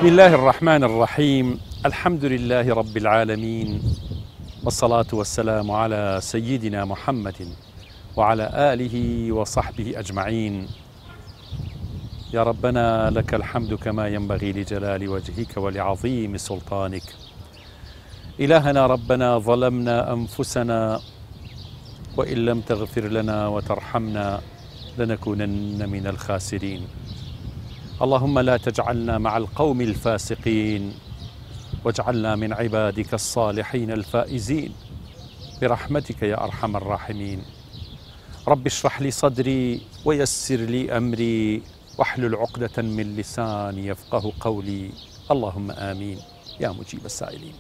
بسم الله الرحمن الرحيم. الحمد لله رب العالمين، والصلاة والسلام على سيدنا محمد وعلى آله وصحبه أجمعين. يا ربنا لك الحمد كما ينبغي لجلال وجهك ولعظيم سلطانك. إلهنا ربنا ظلمنا أنفسنا وإن لم تغفر لنا وترحمنا لنكونن من الخاسرين. اللهم لا تجعلنا مع القوم الفاسقين، واجعلنا من عبادك الصالحين الفائزين برحمتك يا أرحم الراحمين. رب اشرح لي صدري ويسر لي أمري واحلل عقدة من لساني يفقه قولي، اللهم آمين يا مجيب السائلين.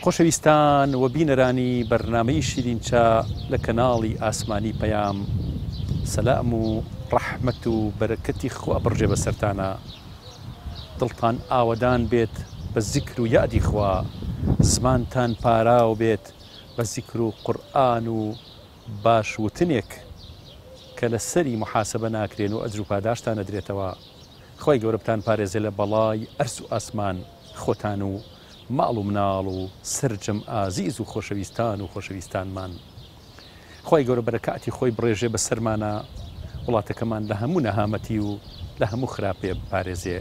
خۆشەویستان و بینەرانی بەرنامەی شیرینچە لە کەناڵی ئاسمانی پەیام، سەلام و ڕەحمەت و بەرەکەتی خوا بڕژێ بەسەرتانە. دڵتان ئاوەدان بێت بە زیکر و یادی خوا، زمانتان پاراو بێت بە زیکر و قورئان و باش وتنێک کە لە سەری محاسبە ناکرێن و ئەجر و پاداشتان نەدرێتەوە. خۆی گەورە بتان پارێزێ لە بەڵای ئەرز و ئاسمان، خۆتان و ماڵ و مناڵ و سرجەم ئازیز و خۆشەویستان و خۆشەویستانمان. خۆی گەورە بەرەکاتی خۆی بڕێژێ بەسەرمانە، وڵاتەکەمان لە هەموو نەهامەتی و لە هەموو خراپێ بپارێزێ.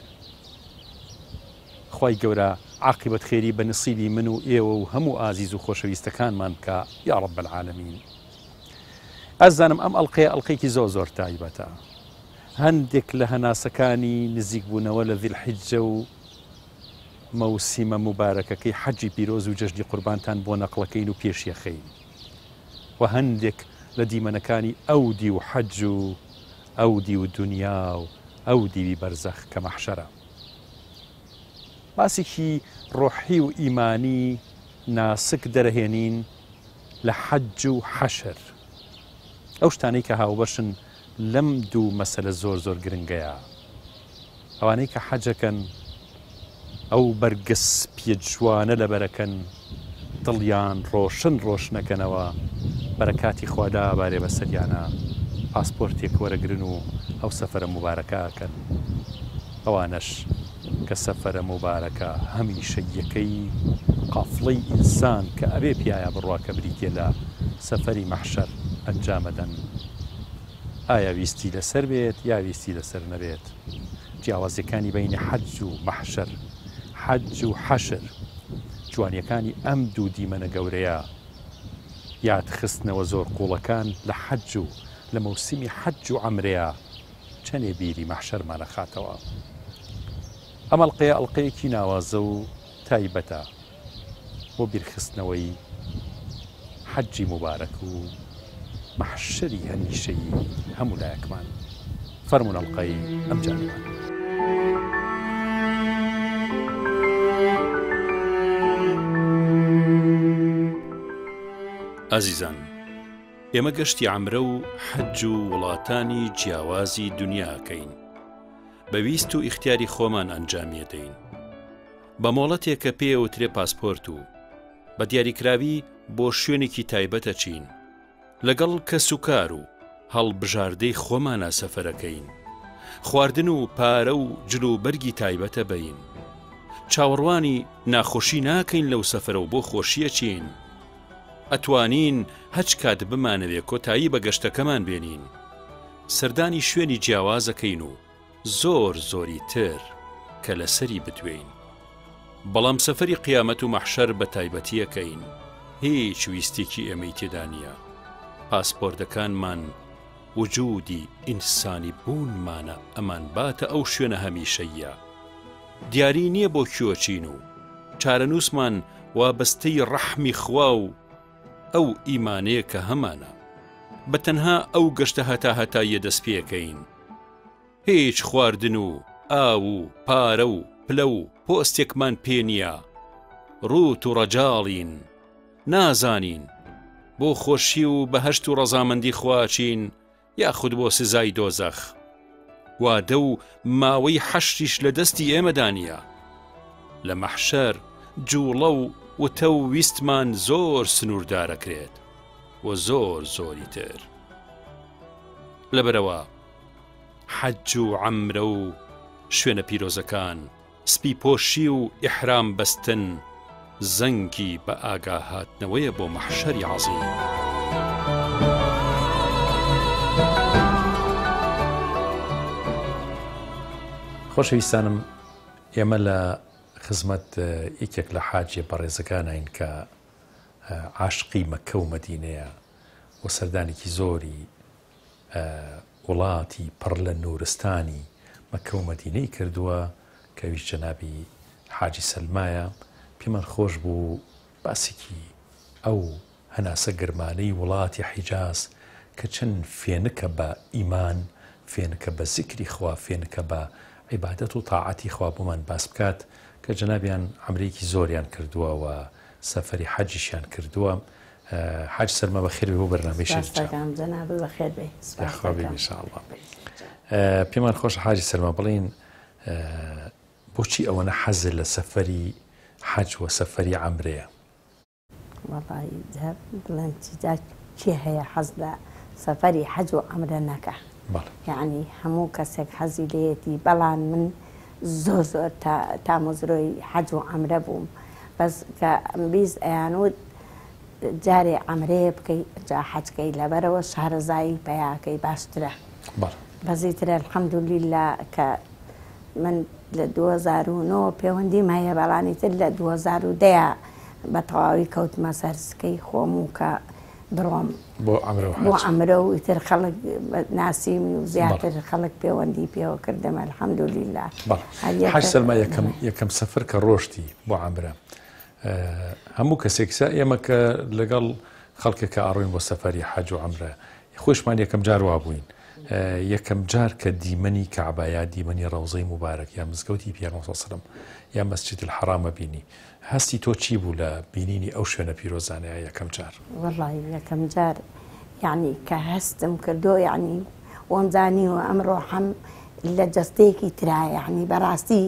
خۆی گەورە عاقبەت خێری بە نسیبی من و ئێوە و هەموو ئازیز و خۆشەویستەکانمان بکە یا رب العالمین. ئەزانم ئەم ئەڵقەیەکی زۆر تایبەتە. هەندێک لە هەناسەکانی نزیک بوونەوە لە ذیلحیجە و مەوسیمە مبارەکەکەی حەجی پیرۆز و جەژنی قوربانتان بۆ نەقڵەکەین و پێشیەخەین، و هەندێک لە دیمەنەکانی ئەو دی و حەج و ئەو دی و دنیا و ئەو دیوی بەرزەخ کە مەحشەرە. باسێکی ڕۆحی و ئیمانی ناسک دەرەهێنین لە حەج و حەشر، ئەو شتانەی کە هاوبەشن لەم دوو مەسەلە زۆر گرنگەیە. ئەوانەی کە حەجەکەن ئەو بەرگس پێجوانە لە بەرەکەن، دڵیان ڕۆشنەکەنەوە، بەرەکاتی خوادا بارێ بەسەریانە، پاسپۆرتێک وەرەگرن و ئەو سەفەرە مبارەکەکەن. ئەوانەش کە سەفەرە مبارەکە هەمیشە یەکەی قافڵەی ئینسان کە ئەبێ پیایە بڕواکە بریتێ لە سەفەری مەحشەر ئەنجامەدەن. ئایا ویستی لەسەر بێت یا ویستی لەسەر نەبێت؟ جیاوازیەکانی بەینی حەج و مەحشەر، حەج و حەشر، جوانیەکانی ئەم دوو دیمەنە گەورەیە یادخستنەوە زۆر قوڵەکان لە حەج و لە مەوسیمی حەج و عەمرەیە چەندێ بیری مەحشەرمانە خاتەوە. ئەم ئەڵقەیەکی ناوازە و تایبەتە بۆ بیرخستنەوەی حەجی مبارەک و مەحشەری هەمیشەیی هەموو لایەکمان. فەرموون ئەڵقەی ئەم جانیمان. ئازیزان، ئێمە گەشتی عەمرە و حەج و وڵاتانی جیاوازی دنیاکەین، بەویست و ئیختیاری خۆمان ئەنجامیەدەین بە مۆڵەتێک کە پێوترێ پاسپۆرت و بە دیاریکراوی بۆ شوێنێکی تایبەتە چین، لەگەڵ کەس و کار و هەڵبژاردەی خۆمانە سەفەرەکەین، خواردن و پارە و جلوبەرگی تایبەتە بەین، چاوەڕوانی ناخۆشی ناکەین لەو سەفەرە و بۆ خۆشیە چین. ئەتوانین هەچ کات بمانەوێ کۆتایی بە گەشتەکەمان بێنین، سەردانی شوێنی جیاوازەکەین و زۆری تر کە لەسەری بتوێین. بەڵام سەفەری قیامەت و مەحشەر بە تایبەتیەکەین، هیچ ویستێکی ئێمەی تێدا نییە. پاسپۆرتەکانمان وجودی ئینسانی بوونمانە، ئەمان باتە ئەو شوێنە هەمیشەیە. دیاری نییە بۆ کوێچین و چارەنووسمان وابەستەی ڕەحمی خوا و ئەو ئیمانەیە کە هەمانە، بە تەنها ئەو گەشتە هەتایە دەست پێەکەین. هیچ خواردن و ئاو و پارە و پلە و پۆستێکمان پێ نییە، ڕوت و ڕەجاڵین، نازانین بۆ خۆشی و بەهەشت و ڕەزامەندی خواچین یاخود بۆ سزای دۆزەخ. وادە و ماوەی حەشریش لە دەستی ئێمەدا نییە. لە مەحشەر جوڵە و وتە و ویستمان زۆر سنووردارەکرێت و زۆری تر. لەبەرەوە حەج و عەمرە و شوێنە پیرۆزەکان سپی پۆشی و ئیحرام بەستن زەنگی بە ئاگاهاتنەوەیە بۆ مەحشەری عەزیم. خۆشەویستانم، ئێمە لە خزمەت یەکێک لە حاجیە بەڕێزەکانین کە عاشقی مەکە و مەدینەیە و سەردانێکی زۆری وڵاتی پڕ لە نورستانی مەکە و مەدینەی کردووە کەویش جەنابی حاجی سەلمایە. پێمان خۆش بوو باسێکی ئەو هەناسە گرمانەی وڵاتی حیجاز کە چەند فێنکە بە ئیمان، فێنکە بە زیکری خوا، فێنکە بە عیبادەت و تاعەتی خوا بۆمان باس بکات کە جەنابیان عەمرێکی زۆریان کردووە و سەفەری حەجیشیان کردووە. حاج سەلمە بەخێر بێ بۆ بەرنامەیشی پێمان خۆش. حاجی سەلمە بڵین بۆچی ئەوەنە حەزت لە سەفەری حەج و سەفەری عەمرەیە؟ وەڵی بڵێم چی هەیە حەز لە سەفەری حەج و عەمرە نەکە؟ یعنی هەموو کەسێک حەزی لێیەتی، بەڵام من زۆر تامۆزرۆی حەج و عەمرە بووم، بەس کە بیست ئەیانوت جارێ عەمرەیە بکەی جا حەجکەی لەبەرەوە شارەزایی پەیاکەی باشترە. بەزیترە الحەمدولیلا کە من لە 2009 پەیوەندیم هەیە، بەڵانی تر لە 2010 بە تەواوی کەوتمە سەرسکەی خۆم و کە بڕۆم بۆ عەمرە و ئیتر خەڵک ناسیمی و زیاتر خەڵک پەیوەندی پێوە کردەمە الحەمدولیلا. حاج سەلمە یەکەم سەفەر کە ڕۆشتی بۆ عەمرە، هەموو کەسێکسا ئێمە کە لەگەڵ خەڵکێکە ئاڕۆین بۆ سەفەری حەج و عەمرە خۆشمان یەکەم جار وا بووین، یەکەم جار کە دیمەنی کەعبایە، دیمەنی ڕەوزەی موبارەک یا مزگەوتی پێغەمبەر صلی الله علیه و سلم یا مەسجد الحەرامە بینی، هەستی تۆ چی بوو لە بینینی ئەو شوێنە پیرۆزانەیە یەکەم جار؟ وەڵی یەکەم جار یعنی کە هەستم کردو، یعنی وەمزانی و ئەمڕۆ هەم لە جەستەیەکی ترا، یعنی بەڕاستی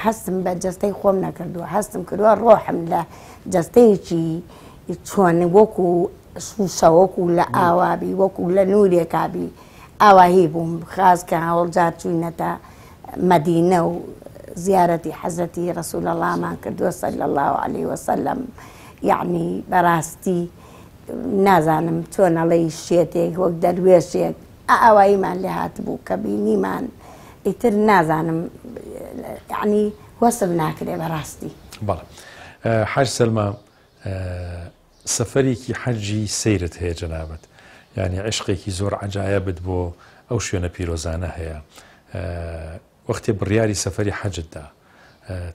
هەستم بە جەستەی خۆم نەکردووە، هەستم کردووە ڕۆحم لە جەستەیەکی چۆن وەکو شوشەوەکو لە ئاوابی، وەکو لە نورێکابی ئاواهی بووم. خاز کە هەوڵجار چوینەتە مەدینە و زیارەتی حەزرەتی ڕەسوول ئەڵڵامان کردووە صلی الله علیه وسلم. یعنی بەڕاستی نازانم چۆن ئەڵێی شێتێک وەک دەروێشێک ئاواییمان لێ هاتبوو کە بینیمان ئیتر نازانم، یعنی وەسف ناکرێ بەڕاستی. بەڵێ حاج سەلمە، سەفەرێکی حەجی سەیرت هەیە جەنابەت، یعنی عشقێکی زۆر عەجایبت بۆ ئەو شوێنە پیرۆزانە هەیە. وەختێ بڕیاری سەفەری حەجتدا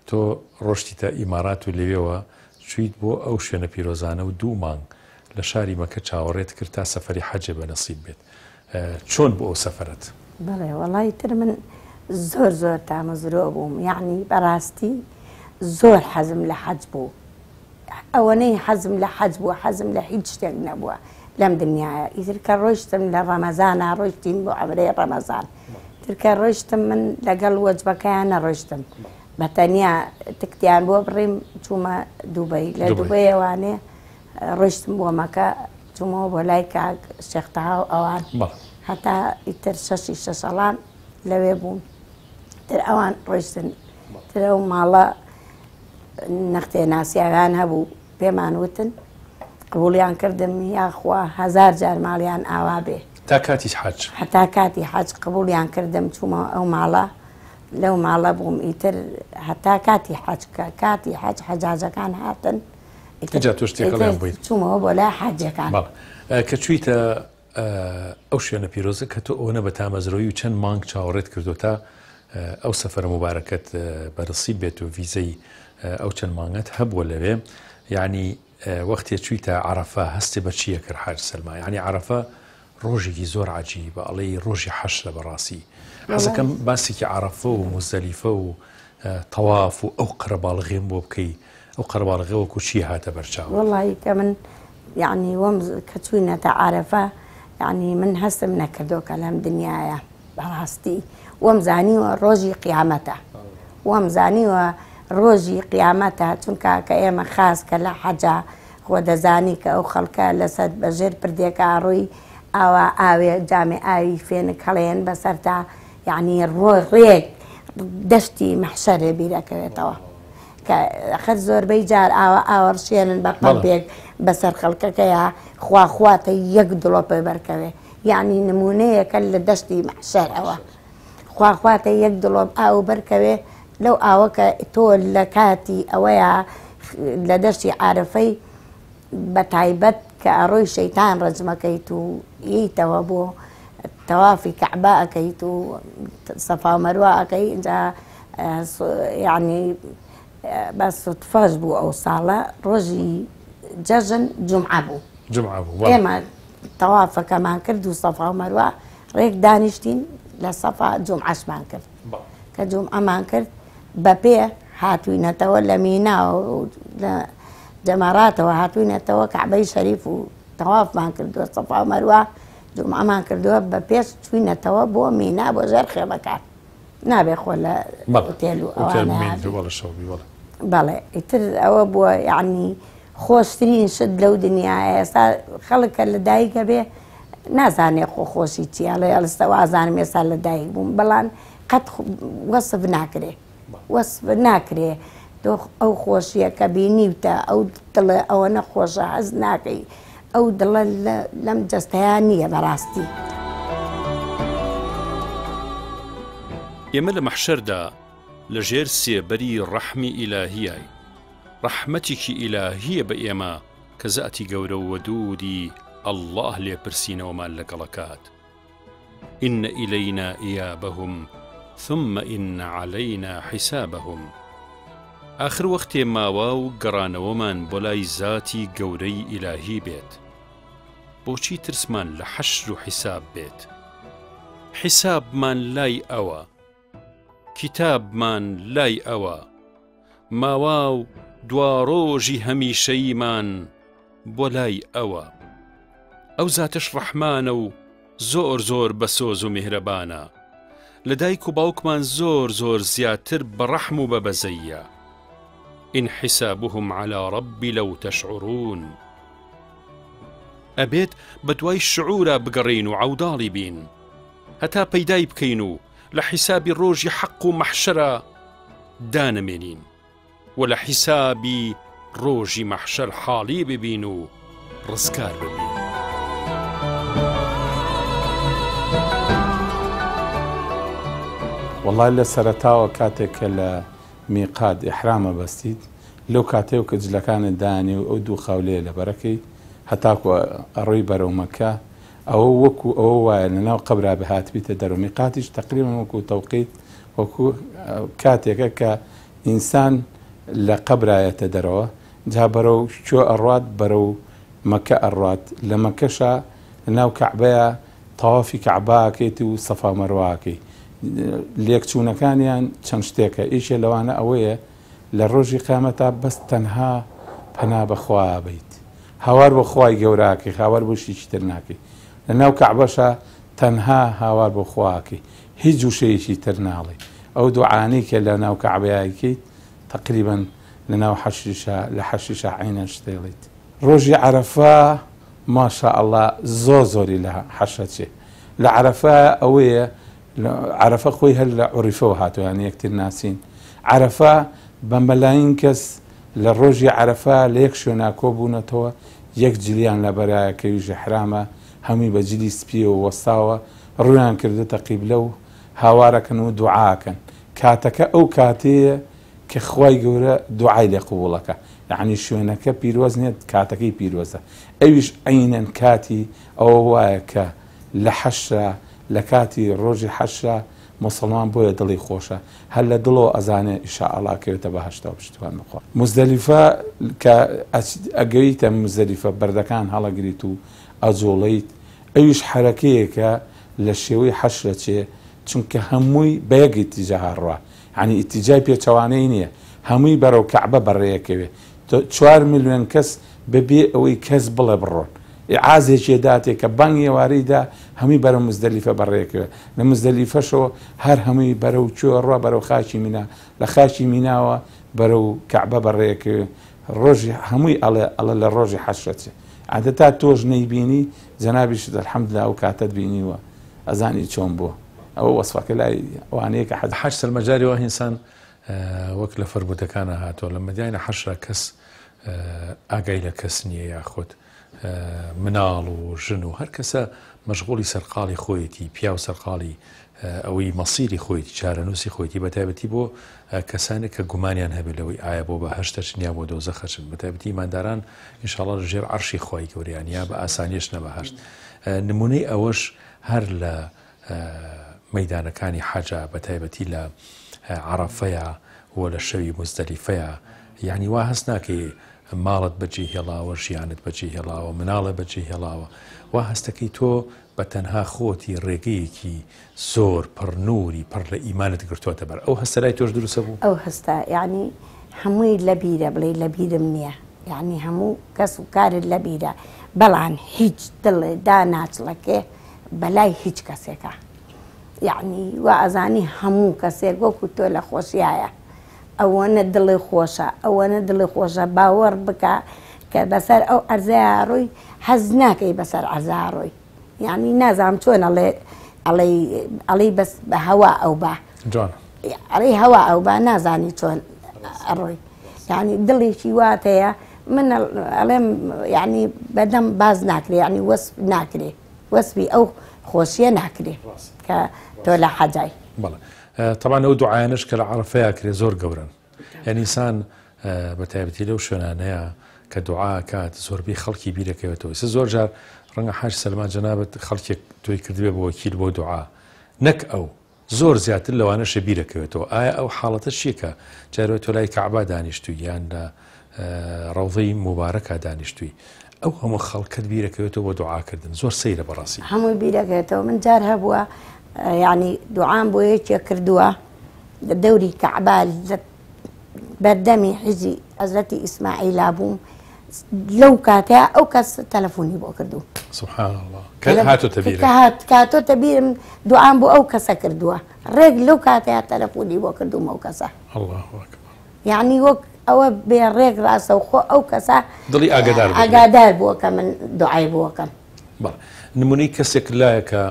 تۆ ڕۆشتیتە ئیمارات و لەوێەوە چویت بۆ ئەو شوێنە پیرۆزانە و 2 مانگ لە شاری مەکە چاوەڕێت کرد تا سەفەری حەجێ بەنەسیب بێت. چۆن بۆ ئەو سەفەرت؟ بەڵێ وەڵی تر من زۆر تامەزرۆ بووم، یعنی بەڕاستی زۆر حەزم لە حەج بوو. ئەوەنەی حەزم لە حەج بووە، حەزم لە هیچ شتێک نەبووە لەم دنیاە. ئیتر کە ڕۆیشتم لە ڕەمەزانە ڕۆیشتین بۆ عەمرەی ڕەمەزان، ترکە ڕۆیشتم من لەگەڵ وەجبەکەیان نەڕۆیشتم، بە تەنیا تکتیان بۆ بڕیم چوومە دووبەی، لە دووبەیەوانێ ڕۆیشتم بۆ مەکە، چوومەوە بۆ لای کاک شێخ تەها و ئەوان، هەتا ئیتر 6 ساڵان لەوێ بووم. تر ئەوان ڕۆیشتن، تر ئەو ماڵە نەختێ ناسیاوان هەبوو پێمان وتن، قبوڵیان کردم یاخوا 1000 جار ماڵیان ئاوا بێ تا کاتی حەج، هەتا کاتی حەج قبوڵیان کردم، چوومە ئەو ماڵە، لەو ماڵە بووم ئیتر هەتا کاتی حەج، کە کاتی حەج حەجاجەکان هاتن ئیجا تۆ شتێکەڵیان بوویت، چوومەوە بۆ لای حەجەکان. کە چوویتە ئەو شوێنە پیرۆزە کە تۆ ئەوەنە بە تامەزرۆیی و چەند مانگ چاوەڕێت کردو تا ئەو سەفەرە مبارەکەت بەرەسیب بێت و ڤیزەی ئەو چەند مانگەت هەبووە لەوێ. یعنی وەختێ چوویتە عەرەفە هەستی بە چیە کرد حاج سەلمە؟ یعنی عەرەفە ڕۆژێکی زۆر عەجیبە، ئەڵێی ڕۆژی حەشرە بەڕاستی. حەزەکەم باسێکی عەرەفە و مزدەلیفە و تەواف و ئەو قەرەباڵغێم بۆ بکەی، ئەو قەرەباڵغێ وەکو چی هاتە بەرچاو؟ وەڵی کە من یعنی وەم کە چووینەتە عەرەفە، یعنی من هەستم نەکردو کە لەم دنیاە بەڕاستی وەم زانیوە ڕۆژی قیامەتە، وەم زانیوە ڕۆژی قیامەتە، چونکە کە ئێمە خاس کە لە حەجا خۆ دەزانی کە ئەو خەڵکە لەسەر بەژێر پردێکە ڕووی ئاوا ئاوێ جامێ ئاوی فێنک هەڵێن بەسەرتا، یعنی ڕێک دەشتی مەحشەرێ بیرەکەوێتەوە کە خەت زۆربەی جار ئاوەڕشێنن بە قەڵبێک بەسەر خەڵکەکەیە خواخواتە یەک دڵۆ پێ بەرکەوێ یعنی نمونەیەکە لە دەشتی مەحشەرەوە خواخواتە یەک دڵۆ ئاو بەرکەوێ لەو ئاوەکە تۆ لە کاتی ئەوەیە لە دەشتی عارفەی بە تایبەت کە ئەڕۆی شەیتان ڕەجمەکەیت و ییتەوە بۆ تەوافی کەعبە ئەەکەیت و سەفا و مەروە ئەەکەی اینجا یعنی بە سوتفەش بوو ئەو ساڵە ڕۆژی جەژن جومعە بوو ئێمە تەوافەکەمان کرد و سەفا و مەروە ڕێک دانیشتین لە سەفا جومعەشمان کرد کە جومعەمان کرد بە پێ هاتووینەتەوە لە مینا و لە جەماراتەوە هاتووینەتەوە کەعبەی شەریف و تەوافمان کردووە سەفا و مەروە جومعەمان کردووە بە پێش چووینەتەوە بۆ مینا بۆ ژێر خێمەکان نابێ خۆ لە ئوتێل و ئەوانە بەڵێ ئیتر ئەوە بووە یعنی خۆشترین شت لەو دنیاە ئێستا خەڵکە لە دایکە بێ نازانێ خۆشی چیە لە ئەلستەوە ئازانم ئێستا لە دایک بووم بەڵام قەت وەسف ناکرێ وەسف ناکرێ تۆ ئەو خۆشیە کە بینیوتە ئەو دڵە ئەوە نەخۆشە حەز ناکەی ئەو دڵە لەم جەستەیان نییە بەڕاستی ئێمە لە مەحشەردا لە ژێر سێبەری ڕەحمی ئیلاهیای ڕەحمەتێکی ئیلاهیە بە ئێمە کە زاتی گەورە و وەدودی ئەڵڵاه لێپرسینەوەمان لەگەڵەکات ئین ئیلەینا ئیابەهم ثم ئین عەلەینا حیسابەهم آخر وەختێ ماوە و گەڕانەوەمان بۆ لای زاتی گەورەی ئیلاهی بێت بۆچی ترسمان لە حەشر و حیساب بێت حیسابمان لای ئەوە کتابمان لای ئەوە ماوا و دوا ڕۆژی هەمیشەییمان بۆ لای ئەوە ئەو زاتش ڕەحمانە و زۆر زۆر بەسۆز و میهرەبانە لە دایک و باوکمان زۆر زۆر زیاتر بە ڕەحم و بە بەزەیە ئین حیسابهم عەلی ڕەبی لەو تەشعورون ئەبێت بە دوای شعورە بگەڕین و عەوداڵی بین هەتا پەیدای بکەین و لە حیسابی ڕۆژی حەق و مەحشەرە دانەمێنین و لە حیسابی ڕۆژی مەحشەر حاڵی ببین و ڕزگار ببین وەڵای لە سەرەتاوە کاتێک کە لە میقات ئیحرامە بەستیت لەو کاتێو کە جلەکانت دانی و ئەو دوو خاولەیە لە بەرەکەی هەتاکو ئەڕۆی بەرەو مەکە ئەوە وەکو ئەوە وایە لەناو قەبرا بەهاتبیتە دەرەوە میقاتیش تەقریباً وەکو تەوقیت وەکو کاتێکە کە ئینسان لە قەبرایەتە دەرەوە جا بەرەو شوێ ئەڕوات بەرەو مەکە ئەڕوات لە مەکەشە لەناو کەعبەیە تەوافی کەعباکەیت و سەفا مەروواکەی لێکچوونەکانیان چەند شتێکە ئیشێ لەوانە ئەوەیە لە ڕۆژی قیامەتە بەس تەنها پەنا بەخوا بیت هاوار بۆ خوای گەوراکەی هاوار بۆ شیشی تر ناکەی لەناو کەعبەشە تەنها هاوار بۆ خواکەی هیچ وشەیەکی تر ناڵێ ئەو دوعانەی کە لە ناو کەعبەیەکەیت تقریباً لەناو لە حەشیشە عینە شتێڵیت ڕۆژی عەرەفە ماشاءالله زۆر زۆری لە حەشەچێ لە عەرەفە ئەوەیە عەرەفە خۆی هەر لە عوریفەوە هاتوویان یەکتر ناسین عەرەفە بە مەلاین کەس لە ڕۆژی عەرەفە لە یەک شوێنا کۆبوونەتەوە یەک جلیان لە بەرایەکەویژە حرامە هەمووی بە جلی سپیەوە وەستاوە ڕویان کردێتە قیبلە و هاوارەکەن و دوعاکەن کاتەکە ئەو کاتەیە کە خوای گەورە دوعای لێ قبوڵەکە یعنی شوێنەکە پیرۆز نێت کاتەکەی پیرۆزە ئەویش عینەن کاتی ئەوە وایە کە لە حەشرە لە کاتی ڕۆژی حەشرە مسلمان بۆیە دڵی خۆشە هەر لە دڵەوە ئەزانێ ئینشاءالله کەوێتە بەهەشتا و پشتیوان بخوا مزدەلیفە کە ئەگەیتە مزدەلیفە بەردەکان هەڵەگریت و ئەجۆڵیت ئەویش حرەکەیەکە لە شێوەی حەشرە چێ چونکە هەمووی بەیەک ئیتیجا هەڕوا یعنی ئیتیجای پێچەوانەی نییە هەمووی بەرەو کەعبە بەڕێیەکەوێ 4 ملیۆن کەس بەبێ ئەوەی کەس بڵێ بڕۆن عازێکی داتێک کە بانگی ئێوارەیدا هەمووی بەرەو مزدەلیفە بەڕێکەوە لە مزدەلیفەشەوە هەر هەمووی بەرەو کوێ ڕوا بەرەو خاچی مینا لە خاچی میناوە بەرەو کەعبە بەڕێکەوە ڕۆژی هەمووی ئەڵە لە ڕۆژی حەشرەچێ عادەتا تۆش نەیبینی جەنابیش الحەمدلله ئەو کاتەت بینیوە ئەزانی چۆن بووە ئەوە وەسفەکە لای ئەوانەیە کە حەج سەلمەجاریەوە ئینسان وەک لە فەرموودەکانە هاتووە لە مەدیانە حەشرا کەس ئاگای لە کەس نییە یاخۆت مناڵ و ژن و هەر کەسە مەشغوڵی سەرقاڵی خۆیەتی پیا و سەرقاڵی ئەوەی مەسیری خۆیتی چارەنووسی خۆیتی بەتایبەتی بۆ کەسانێک کە گومانیان هەبێت لەوەی ئایا بۆ بە هەشتە چنیا بۆ دۆزە خەچن بەتایبەتی ئیمانداران ئینشاڵڵا لەژێر عەرشی خۆی گەوریان یا بە ئاسانیش نەبە هەشت نمونەی ئەوەش هەر لە مەیدانەکانی حەجە بەتایبەتی لە عەرەفەیە و لە شەوی مزدەلیفەیە یعنی وا هەست ناکەی ماڵت بەجێ هێڵاوە ژیانت بەجێ هێڵاوە مناڵە بەجێ هێڵاوە وا هەستەکەی تۆ بە تەنها خۆتی ڕێگەیەکی زۆر پڕنووری پڕ لە ئیمانت گرتووەتە بەر ئەو هەستە لای تۆش دروستە بوو ئەو هەستا یعنی هەمووی لە بیرە بڵێ لە بیرم نییە یعنی هەموو کەس و کارت لە بیرە بەڵام هیچ دڵێ داناچڵەکێ بەلای هیچ کەسێکە یعنی وا ئەزانی هەموو کەسێک وەکو تۆ لە خۆشیایە ئەوەنە دڵی خۆشە ئەوەنە دڵی خۆشە باوەڕ بکە کە بەسەر ئەو ئەرزەیە ڕۆی حەز ناکەی بەسەر ئەرزا ڕۆی یعنی نازام چۆن ئەڵێی بەس بە هەوا ئەو با ئەڵێی هەوا ئەو با نازانی چۆن ئەڕۆی یعنی دڵێکی واتەیە من ئەڵێم یعنی بەدەم باز ناکرێ یعنی وەسف ناکرێ وەسفی ئەو خۆشیە ناکرێ کە تۆ لە حەجای طبعا ئەو دوعایانش کە لە عەرەفەیە کرێ زۆر گەورن یعنی ئینسان بەتایبەتی لەو شوێنانەیە کە دوعا کات زۆربەی خەڵکی بیرەکەوێتەوە زۆر جار ڕەنگە حاج سەلمان جەنابەت خەڵکێک توی کردبێ بۆ وەکیل بۆ دوعا نەک ئەو زۆر زیاتر لەوانەشە بیرەکەوێتەوە ئایا ئەو حاڵەتە چیەکە جارێت تۆ لای کەعبا دانیشتووی یان لە ڕەوضەی مبارەکە دانیشتووی ئەو هەموو خەڵکت بیرەکەوێتەوە بۆ دوعاکردن زۆر سەیرە بەڕاستی هەمووی بیرەکەوێتەوە من جار هەبووە یعنی دوعام بۆ یەکێک کردووە لە دەوری کەعبا بەردەمی حیزی حەزرەتی ئیسماعیلا بووم لەو کاتەیە ئەو کەس تەلەفۆنی بۆ کردو سبحان الله هاتۆتە بیرە کاتۆتە بیرم دوعام بۆ ئەو کەسە کردووە ڕێک لەو کاتەیە تەلەفۆنی بۆ کردوم ئەو کەسە الله ئەکبەر یعنی وەک ئەوە بێ ڕێک ڕاستە و خۆ ئەو کەسە دڵی ئاگادار بووە کە من دوعای بۆکەم نمونەی کەسێک لایە کە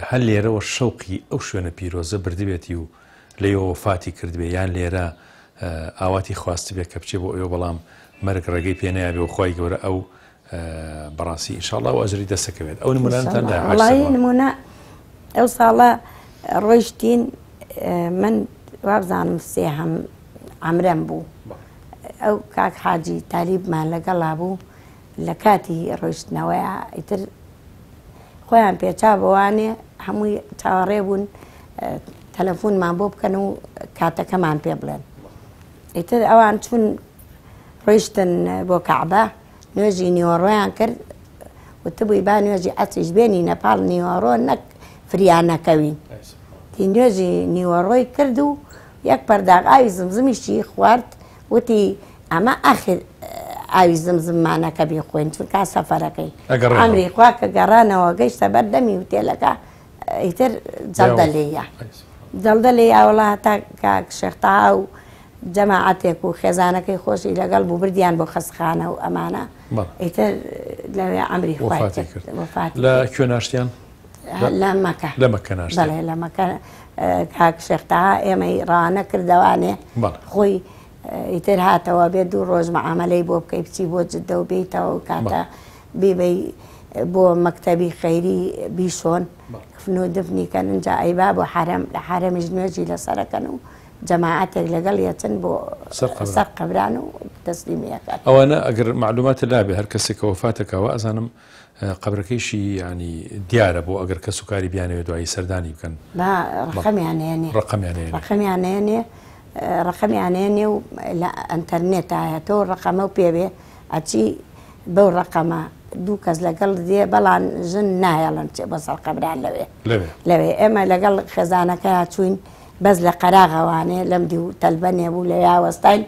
هەر لێرەوە شەوقی ئەو شوێنە پیرۆزە بردبێتی و لێەوە وفاتی کردبێ یان لێرە ئاواتی خواستی بێ کە بچێ بۆ ئەوە بەڵام مەرگ ڕێگەی پێنایە بێ و خۆی گەورە ئەو بەڕاستی ئینشاءڵڵا و ئەجری دەستەکەوێت ئەو نمونانتان وڵی نمونە ئەو ساڵە ڕۆیشتین من وابزانم سێ هەم عەمرەم بوو ئەو کاک حاجی تالیبمان لەگەڵا بوو لە کاتی ڕۆیشتنەوەیە ئیتر خۆیان پێچا بەوانێ هەمووی چاوەڕێ بوون تەلەفۆنمان بۆ بکەن و کاتەکەمان پێ بڵێن ئیتر ئەوان چون ڕۆیشتن بۆ کەعبە نوێژی نیوەڕۆیان کرد وتبووی با نوێژی عەسریش بێنی نەپاڵ نیوەڕۆ نەک فریانەکەوین تی نوێژی نیوەڕۆی کرد و یەک پەرداغ ئاوی زمزمیشی خوارد وتی ئەمە ئاخر ئاوی زمزممانەکە بیخۆین چونکە سەفەرەکەی ئەمری خوا کە گەڕانەوە گەیشتە بەردەمی وتێلەکە ئیتر جەڵدە لێیە جەڵدە لێ ئاوەڵا هەتا کاک شێختەها و جەماعەتێک و خێزانەکەی خۆشی لەگەڵ بوو بردیان بۆ خەسخانە و ئەمانە ئیتر لەوێ ئەمری خوای وفاتی لە کوێ ناشتیان لە مەکە لە مەکە ناشتیان بەڵێ لە مەکە کاک شێختەها ئێمەی ڕانە کردەوانێ خۆی ئیتر هاتەوە بێت دوو ڕۆژ مەعامەلەی بۆ بکەی بچی بۆ جددە و بیتەوە و کاتە بیبەی بۆ مەکتەبی خەیری بیشۆن کفن و دفنی کەن اینجا ئەیبا بۆ حرەم لە حرەمیش نوێژی لەسەرەکەن و جەماعەتێک لەگەڵ یەچن بۆ سەر قەبران و تەسلیمیەکەن ئەوانە ئەگەر معلوماتە لابێ هەر کەسێکە وفاتەکەوە ئەزانم قبرەکەیشی ینی دیارە بۆ ئەگەر کەس و کاری بیانەوێت دوایی سەردانی بکەن ڕقەمیانێنێ و لە ئەنتەرنێت هاتەوە ڕقەمە و پێوێ ئەچی بەو ڕقەمە دوو کەس لەگەڵ دێ بەڵام ژن نایەڵن چێ بە سەر قەبران لەوێ ئێمە لەگەڵ خێزانەکە چوین بەس لە قەراغەوانێ لەم دی و تەلبەنێ بوو لە یاوەستای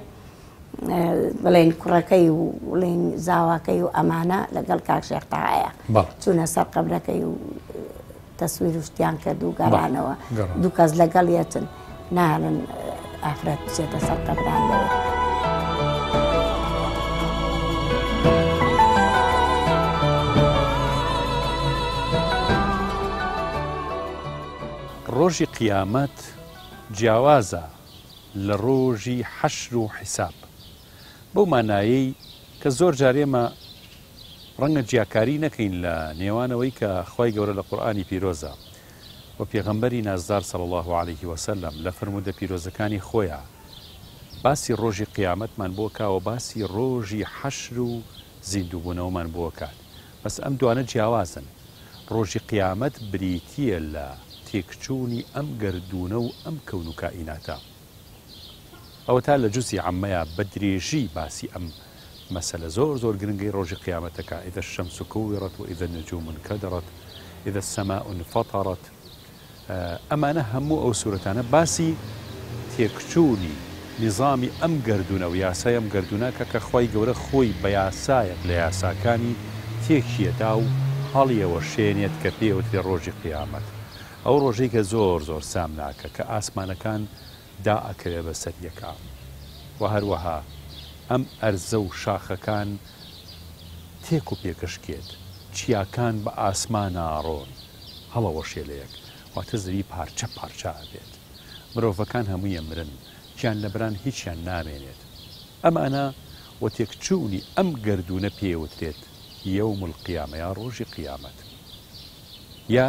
بڵێن کوڕەکەی و بڵێن زاواکەی و ئەمانە لەگەڵ کاک شێختەهایە چوونە سەر قەبرەکەی و تەسویر و شتیان کرد و گەڕانەوە دوو کەس لەگەڵ یەچن نایەڵن ئافرەت بچێتە سەر قەبران لەوێ ڕۆژی قیامەت جیاوازە لە ڕۆژی حەشر و حیساب بەو مانایەی کە زۆر جارێمە ڕەنگە جیاکاری نەکەین لە نێوانەوەی کە خوای گەورە لە قورئانی پیرۆزە و پێغەمبەری نازدار صلی الله عليه وسلم لە فرمودە پیرۆزەکانی خۆیان باسی ڕۆژی قیامەتمان بۆ کاوە باسی ڕۆژی حەشر و زیندووبوونەوەمان بۆ کات بەس ئەم دوانە جیاوازن ڕۆژی قیامەت بریتیە لە تێکچوونی ئەم گردونە و ئەم کەون و کائیناتە ئەوە تا لە جوزی عەمەیە بە درێژی باسی ئەم مەسەلە زۆر گرنگی ڕۆژی قیامەتەکە ئیذا الشەمس کوورەت و ئیذا النجوم انکەدرەت ئیذا السەماء انفەطەرەت ئەمانە هەموو ئەو سوورەتانە باسی تێکچوونی نظامی ئەم گردونە و یاسای ئەم گردونەکە کە خوای گەورە خۆی بە یاسایەک لە یاساکانی تێکیەدا و هەڵیەوە شوێنێت کە پێوترێ ڕۆژی قیامەت ئەو ڕۆژەی کە زۆر سام ناکە کە ئاسمانەکان دائەکەوێ بەسەر یەکە و هەروەها ئەم ئەرزە و شاخەکان تێک و پێکەشکێت چیاکان بە ئاسمان ئاڕۆن هەڵەوە شێلەیەک واتە زەوی پارچە بێت مرۆڤەکان هەموویە مرن گیان لەبران هیچیان نامێنێت ئەمانە و تێکچوونی ئەم گردونە پێوترێت یەوم القیامە یا ڕۆژی قیامەت یا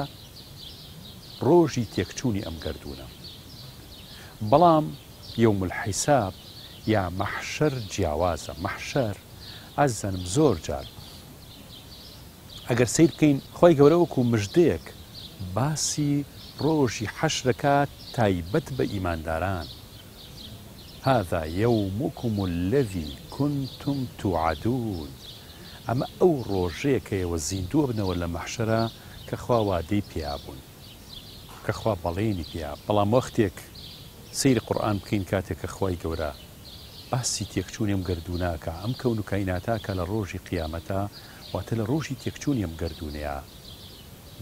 ڕۆژی تێکچوونی ئەم گردونە بەڵام یەوم الحیساب یا مەحشەر جیاوازە مەحشەر ئازانم زۆر جار ئەگەر سیر بکەین خۆی گەورە وەکو مژدەیەک باسی ڕۆژی حەشرەکە تایبەت بە ئیمانداران هذا يومكم الذي كنتم توعدون ئەمە ئەو ڕۆژەیە کە ئێوە زیندووە بنەوە لە مەحشەرە کە خوا وادەی پیابوون کە خوا بەڵێنی پیا بەڵام وەختێک سەیری قورئان بکەین کاتێک کە خوای گەورە باسی تێکچوونی ئەم گردوناکە ئەم کەون و کایناتاکە لە ڕۆژی قیامەتە واتە لە ڕۆژی تێکچوونی ئەم گردونەیە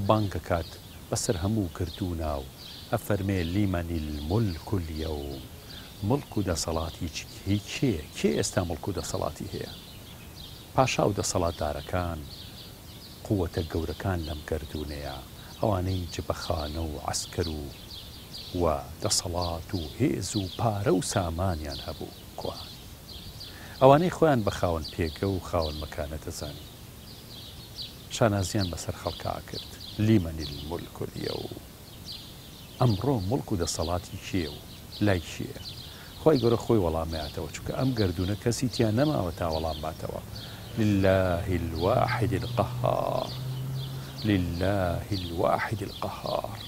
بانگەکات بەسەر هەموو گردونا و ئەفەرمێ لیمەنی المولک اليوم مڵک و دەسەڵاتی کێ ئێستا مڵک و دەسەڵاتی هەیە پاشا و دەسەڵاتدارەکان قووەتە گەورەکان لەم گردونەیە ئەوانەی جبەخانە و عەسکەر و دەسەڵات و هێز و پارە و سامانیان هەبوو کوان ئەوانەی خۆیان بە خاوەن پێگە و خاوەن مەکانە دەزانی شانازیان بەسەر خەڵکا کرد لیمەنی المولک اليوم ئەمڕۆ مڵک و دەسەڵاتی کێ و لای کێیە خۆی گەورە خۆی وەڵامەیاتەوە چونکە ئەم گردونە کەسی تیان نەماوە تا وەڵام باتەوە لله الواحد القهار لله الواحد القهار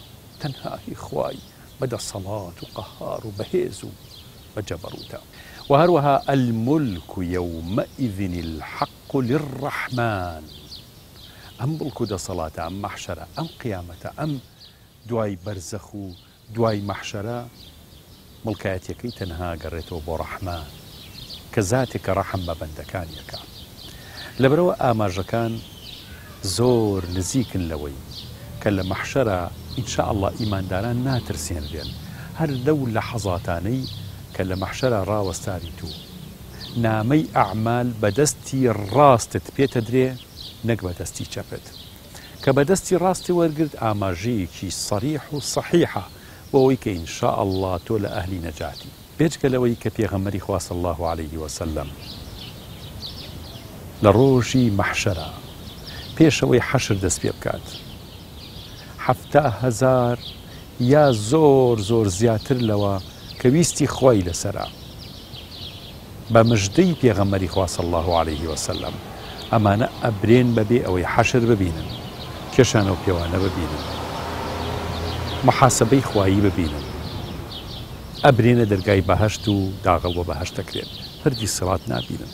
تەنهایی خوای بەدەسەڵات و قەهار و بەهێز و بەجەبەروتە و هەروەها الملك يومئذ الحق للرحمن ئەم مڵک و دەسەڵاتە ئەم مەحشەرە ئەم قیامەتە ئەم دوای بەرزەخ و دوای مەحشەرە مڵکایەتەکەی تەنها گەڕێتەوە بۆ ڕەحمان کە زاتێکە ڕەحم بە بەندەکانیەکە لەبەرەوە ئاماژەکان زۆر نزیکن لەوەی کە لە مەحشەرە ئینشاء الله ئیمانداران ناترسێنرێن هەر لەو لەحەزاتانەی کە لە مەحشەرە ڕاوەستاریت و نامەی ئەعمال بەدەستی ڕاستت پێتە درێ نەک بەدەستی چەپت کە بەدەستی ڕاستی وەرگرت ئاماژەیەکی سەریح و سەحیحە بۆەوەی کە ئینشاء الله تۆ لە ئەهلی نەجاتی بێجگە لەوەی کە پێغەمبەری خوا صلی الله عليه وسلم لە ڕۆژی مەحشەرە پێشەوەی حەشر دەست پێ بکات 7,000 یا زۆر زیاتر لەوە کە ویستی خۆی لەسەرا بە مژدەی پێغەمبەری خوا صلی الله عليه وسلم ئەمانە ئەبرێن بەبێ ئەوەی حەشر ببینن کێشانە و پێوانە ببینن محاسبەی خوایی ببینن ئەبرێنە دەرگای بەهەشت و داغڵ بۆ بەهەشت دەکرێن پردی سڵات نابینن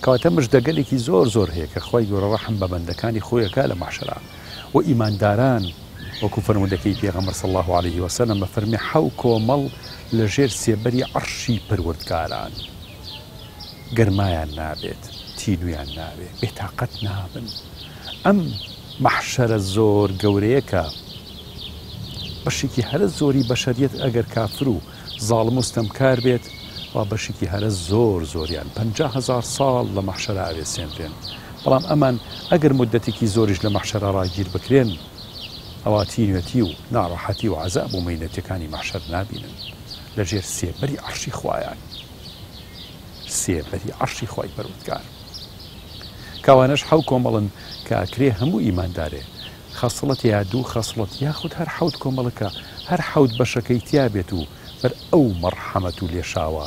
کەواتە مژدەگەلێکی زۆر هەیە کە خوای گەورە ڕەحم بە بەندەکانی خۆیەکە لە مەحشەرە و ئیمانداران وەکو فەرمودەکەی پێغەمبەر صلی الله عليه وسلم بەفەرمی حەو کۆمەڵ لە ژێر سێبەری عەرشی پەروەردگاران گەرمایان نابێت تینویان نابێت بێتاقەت نابن ئەم مەحشەرە زۆر گەورەیەکە بەشێکی هەرە زۆری بەشەریەت ئەگەر کافر و زاڵم و ستەمکار بێت و بەشێکی هەرە زۆریان 50,000 ساڵ لە مەحشەرە ئاوێسێنرێن بەڵام ئەمان ئەگەر مدەتێکی زۆریش لە مەحشەرە ڕاگیر بکرێن ئەوە تینوێتی و ناڕەحەتی و عەزاب و مەینەتەکانی مەحشەر نابینن لەژێر سێبەری عەرشی خوایان، سێبەری عەرشی خوای پەروەردگار. کاوانەش حەو کۆمەڵن کە ئەکرێ هەموو ئیماندارێ خەسڵەت یا دوو خەسڵەت یاخود هەر حەوت کۆمەڵەکە هەر حەوت بەشەکەی تیا بێت و بەر ئەو مەرحەمەت و لێشاوە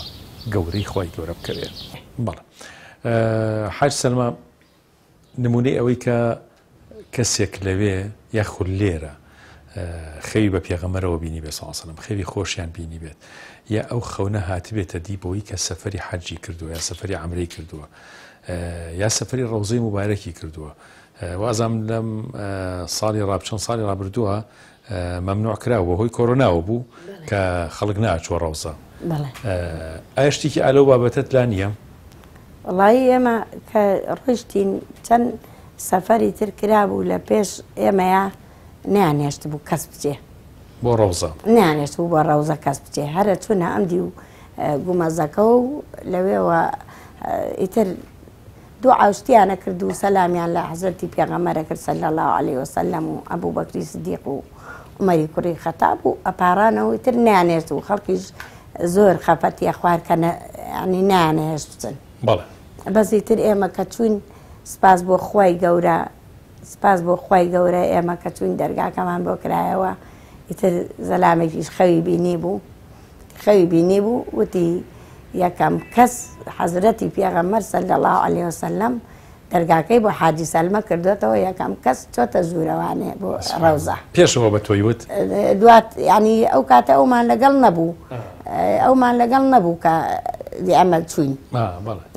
گەورەی خۆی گەورە بکەوێت. بەڵێ حاج سەلما نمونەی ئەوەی کە کەسێک لەوێ یاخود لێرە خەوی بە پێغەمبەرەوە بینی بێت سەڵڵەهو عەلەیهی وسەلەم خەوی خۆشیان بینی بێت یا ئەو خەونە هاتبێتە دی بۆی کە سەفەری حەجی کردووە یا سەفەری عەمرەی کردووە یا سەفەری ڕەوزەی مبارەکی کردووە. وازام لەم ساڵی ڕابچەند ساڵی ڕابردووە مەمنوع کراوە هۆی کۆرۆناوە بوو کە خەڵک ناچوە ڕەوزە. ئایا شتێکی ئالەو بابەتت لا نییە؟ وڵی ئێمە کە ڕۆیشتین چەند سەفەری تر کرابوو لە پێش ئێمەیە نیانێشت بوو کەس بچێ بۆ ڕەوزە، نیانێشت بوو بۆ ڕەوزە کەس بچێ، هەرە چوونە ئەمدی و گومەزەکە و لەوێەوە ئیتر دوو عوشتیانە کرد و سەلامیان لە حەزرەتی پێغەمبەرە کرد صلی الله علیه وسلم و ئەبوو بەکری سدیق و عومەری کوڕی خەتاب و ئەپارانەوە ئیتر نیانێشت و خەڵکیش زۆر خەفەتیە خوار کە ینی نیانێشت بچن. بەس ئیتر ئێمە کە چوین سپاس بۆ خوای گەورە، سپاس بۆ خوای گەورە ئێمە کە چوین دەرگاکەمان بۆ کرایەوە ئیتر زەلامێکیش خەوی بینی بوو وتی یەکەم کەس حەزرەتی پێغەمبەر صلی الله علیه وسلم دەرگاکەی بۆ حاجی سەلمە کردوێتەوە، یەکەم کەس چۆتە ژوورەوانێ بۆ ڕەوزە. پێشەوە بە تۆی وت دوات ینی ئەو کاتە ئەومان لەگەڵ نەبوو کە ئەمە چوین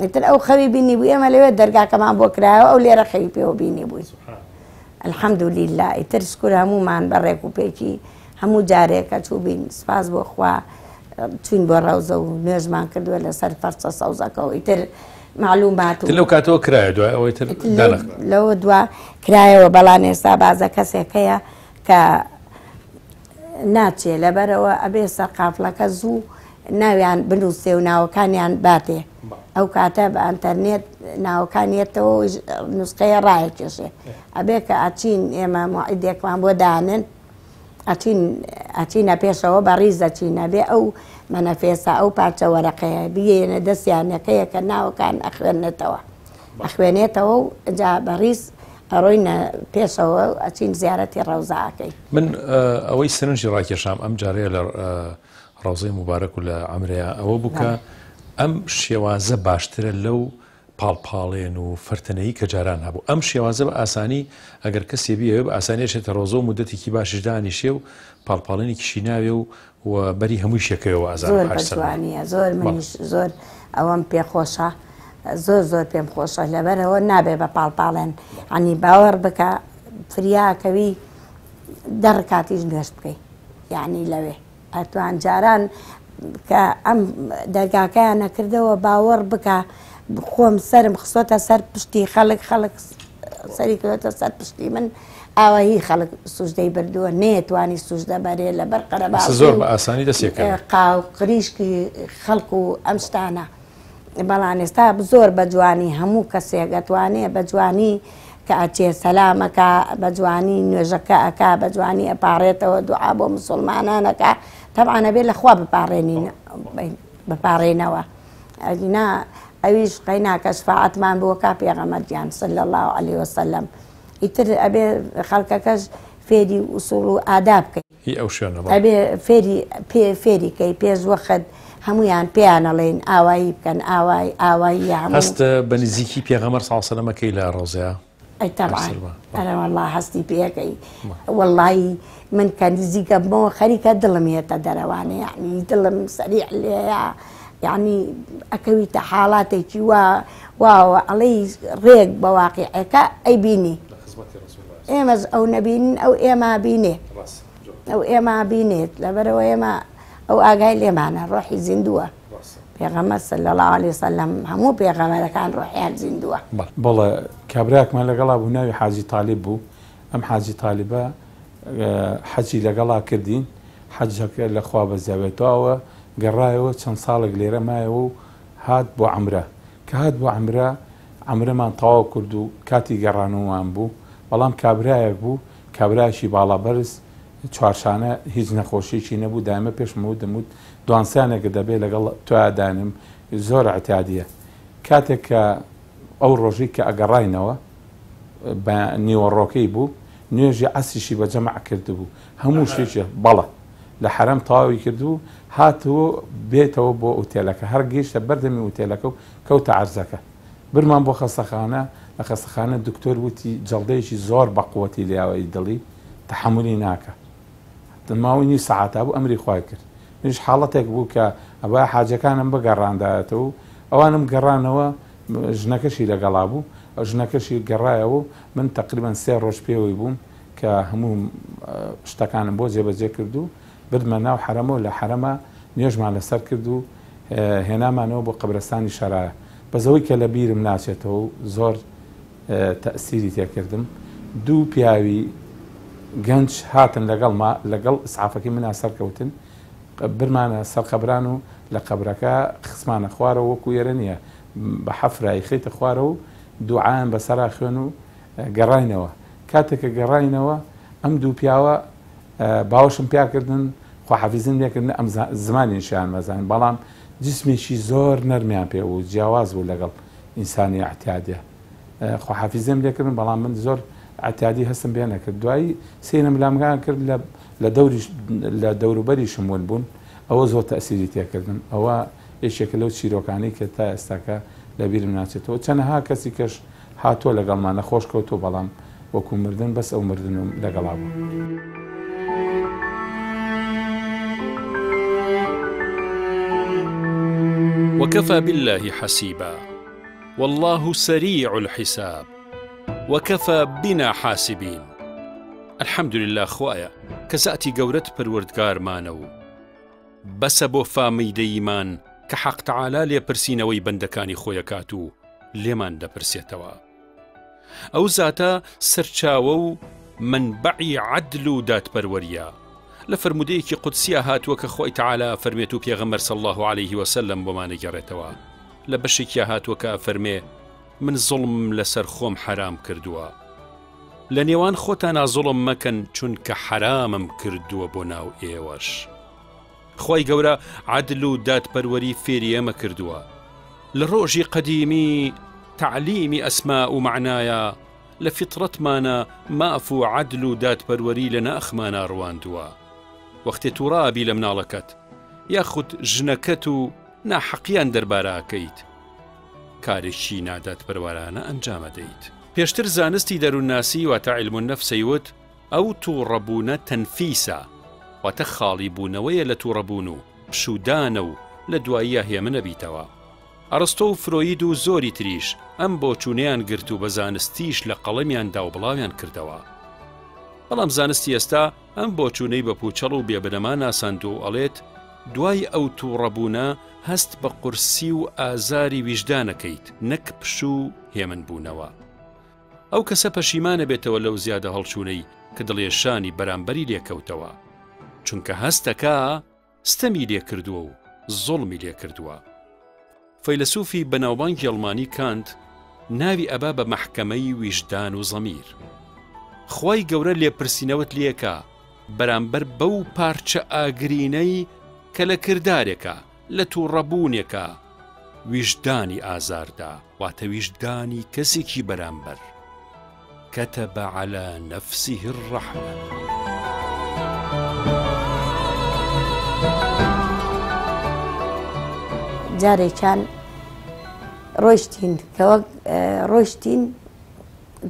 ئیتر ئەو خەوی بینی بوو ئێمە لەوێ دەرگاکەمان بۆ کرایەوە ئەو لێرە خەوی پێوە بینی بووی. الحەمدولیلا ئیتر سکور هەمومان بەڕێک و پێکی هەموو جارێکە چوو بین سپاس بۆ خوا چوین بۆ ڕەوزە و نوێژمان کردووە لەسەر فەرچە سەوزەکە و ئیتر معلومات و لەو کاتەوە کرایە دوای ئەوەی تر لەوە دوا کرایەوە بەڵام ئێستا بازە کەسێکەیە کە ناچێ لەبەرەوە ئەبێ سەرقافڵەکە زوو ناویان بنووسێ و ناوەکانیان باتێ ئەو کاتە بە ئەنتەرنێت ناوەکانیێتەوە نوسخەیە ڕایەکێشێ ئەبێ کە ئاچین ئێمە موعیدێکمان بۆ دانن ئەچینە پێشەوە بە ڕیزە چینە بێ ئەو مەنەفێسا ئەو پارچە وەرەقەیە بگەێنە دەستیانەکەیە کە ناوەکان ئەخوێنێتەوە و جا بە ڕیز ئەڕۆینە پێشەوە ئەچین زیارەتی ڕەوزەکەی. من ئەوەی سرنجی ڕاکێشام ئەم جارەیە لە ڕەوزەی مبارەک و لە عەمرەیە ئەوە بوو کە ئەم شێوازە باشترە لەو پاڵپاڵێن و فەرتەنەیی کە جاران هەبوو. ئەم شێوازە بە ئاسانی ئەگەر کەسێ بیەوێ بە ئاسانیێشێتە ڕۆزە و مدەتێکی باشش دانیشێ و پاڵپاڵێنێکی شیناوێ و بەری هەمووی شێکەوە ئازار بەجوانیە زۆر منیش زۆر ئەوەم پێخۆشە زۆر پێم خۆشە لەبەرەوە نابێ بە پاڵپاڵێن عنی باوەڕ بکە فریاکەوی دەڕکاتیش نوێش بکەی یعنی لەوێ ئەتوان جاران کە ئەم دەرگاکەیان نەکردەوە باوەڕ بکە خۆم سرم خسۆتە سەر پشتی خەڵک سەری کردۆتە سەر پشتی من ئاوایی خەڵک سوژدەی بردووە نێتوانی سوژدە بەرێ لەبەر قەرەباڵغی زۆر بە ئاسانی دەستێکەوە قاو قریشکی خەڵک و ئەم شتانە بەڵام ئێستا زۆر بە جوانی هەموو کەسێک ئەتوانێ بە جوانی کە ئەچێ سەلامەکە بە جوانی نوێژەکە ئەکا بە جوانی ئەپارێتەوە دوعا بۆ موسڵمانانەکە تەبعا ئەبێ لەخوا بپارێنەوە ئەجنا ئەویش قەیناکە شفاعەتمان بۆ کا پێغەمبەرگیان صلی الله علیه وسلم ئیتر ئەبێ خەڵکەکەش فێری ئوسوڵ و ئاداب بکەی ئەبێ فێریکەی پێش وەخت هەمویان پێیانەڵێن ئاوایی بکەن ئاوایی هەست بە نزیکی پێغەمبەر صلی الله علیه وسلم کەی لە ڕۆزەیە طبعا ئەرە والله هەستی پێەکەی والله من کە نزیکە بمەوە خەریکە دڵم هێتە دەرەوانێ یعنی دڵم سەریع لێیە یعنی ئەکەویتە حاڵاتێکی واوە ئەڵەی ڕێک بە واقعەکە ئەی بینی ئێمەش ئەو نەبینن ئەو ئێمە بینێت لەبەرەوە ئێمە ئەو ئاگای لێمانە ڕۆحی زیندووە پێغەمبەر صلی الله علیه وسلم هەموو پێغەمبەرەکان ڕۆحیان زیندووە. بەڵێ کابراکمان لەگەڵا بوو ناوی حاجی تاالب بوو ئەم حاجی تاالبە حەجی لەگەڵا کردین حەجەکە لەخوا بەزیاوێتەوە گەڕایەوە چەند ساڵێک لێرە مایەوە و هات بۆ عەمرە کە هات بۆ عەمرەمان تەواو کرد و کاتی گەڕانەوەمان بوو بەڵام کابرایەک بوو کابرایشی باڵا بەرز چوارشانە هیچ نەخۆشیی نەبوو دامە پێشمەوە دەموت دوانسیانێکە دەبێت لەگەڵ توادانم زۆر عتیادیە کاتێک کە ئەو ڕۆژی کە ئەگەڕاینەوە بە نیوەڕۆکەی بوو نوێژی عەسریشی بە جەمع کردبوو هەموو شتێکی بەڵە لە حرەم تەواوی کردو هاتووە بێتەوە بۆ ئوتێلەکە هەر گەیشتە بەردەمی ئوتێلەکە و کەوتە عەرزەکە برمان بۆ خەستەخانە لە خەستەخانە دکتۆر وتی جەڵدەیەکی زۆر بەقوەتی لیاوەی دڵی تەحملی ناکە ماوەی نی سەعاتە بوو ئەمری خوای کرد منیش حاڵەتێک بوو کە ئەوە حاجەکانم بگەڕاندایەتەوە ئەوانم گەڕانەوە ژنەکەشی لەگەڵا بوو ئەو ژنەکەشی گەڕایەوە من تقریبان 3 ڕۆژ پێوەی بووم کە هەموو شتەکانم بۆ جێبەجێ کردو بردمە ناو حرەمەوە لە حرەمە نوێژمان لەسەر کرد و هێنامانەوە بۆ قەبرستانی شەرایە بەزەوەی کە لە بیرم ناچێتەوە زۆر تەئسیری تێکردم دوو پیاوی گەنج هاتن لەگەڵ ئسعافەکەی منە سەرکەوتن برمانە سەر قەبران و لە قەبرەکە خسمانە خوارەوە وەکو ئێرە نییە بە حەفرایی خێتە خوارە و دوعایان بەسەرا خوێن و گەڕاینەوە کاتێککە گەڕاینەوە ئەم دوو پیاوە باوەشم پیاکردن خواحافیزن لێکردن ئەم زمانیشیان مەزانین بەڵام جسمێکی زۆر نەرمیان پێ و جیاواز بوو لەگەڵ ئینسانی احتیادە خواحافیزم لێکردن بەڵام من زۆر عتیادی هەستم پێ نەکرد دوایی سێنم لامگان کرد لە دەوروبەری شمول بوون ئەوە زۆر تەئسیری تێکردن ئەوە یەکێکە لەو چیرۆکانی کە تا ئێستاکە لە بیرم ناچێتەوە چەندەها کەسی کەش هاتووە لەگەڵمانە خۆش کەوتۆ بەڵام وەکو مردن بەس ئەو مردنم لەگەڵا بوو. وكفى بالله حسيبا والله سريع الحساب وكفى بنا حاسبين. الحمد لله خوايا كزاتي قورت پروردگار مانو بس بو فامي ديمان كحق تعالى ليبرسينوي بندكاني خويا كاتو لمن دبرسيتوا او ذاتا سرچاوو منبعي عدل دات پروريا لفرموديكي قدسيا هاتوا كخوي تعالى فرميتو بيغمر صلى الله عليه وسلم وما نجرتوا لبشيكيا هاتوا كفرمي من ظلم لسر خوم حرام كردوا لنيوان خوتانا ظلم مكن چونك حرامم كردوا بناو ايوش خوي قورا عدلو دات بروري فيريا ما كردوا لروجي قديمي تعليمي أسماء معنايا لفطرة مانا ما أفو عدلو دات بروري لنا أخمانا رواندوا وقت ترابي لمنالكت ياخد جنكتو نا حقيان درباراكيت كارشي نادات بروارانا أنجام ديت بيشتر زانستي داروناسي وتعلم النفس يوت أو توربون تنفيسا وتخالبون ويا لتوربونو بشودانو لدوايا هي من بيتوا أرسطو فرويدو زوري تريش أم بوچونيان گرتو بزانستيش لقلميان داو بلاويان كردوا بلام زانستي استا أم بوچوني بپوچلو بيبنما ساندو أليت دواي أو توربونا هست بقرسي و آزاري وجدانكيت نكبشو هي من بونوا أو كسا پشيمان بيتوا لو زيادة هلچوني كدليشاني برانبري ليكوتوا چونك هستكا ستمي ليكردوا ظلمي ليكردوا فەیلسوفی بەناوبانگی ئەڵمانی کانت ناوی ئەبا بە مەحکەمەی ویژدان و زەمیر خوای گەورە لێپرسینەوت لێکە بەرامبەر بەو پارچە ئاگرینەی کە لە کردارێکە لە تووڕەبوونێکە ویژدانی ئازاردا واتە ویژدانی کەسێکی بەرامبەر كتب على نفسه الرحمة جارێکیان ڕۆیشتین کەوە ڕۆیشتین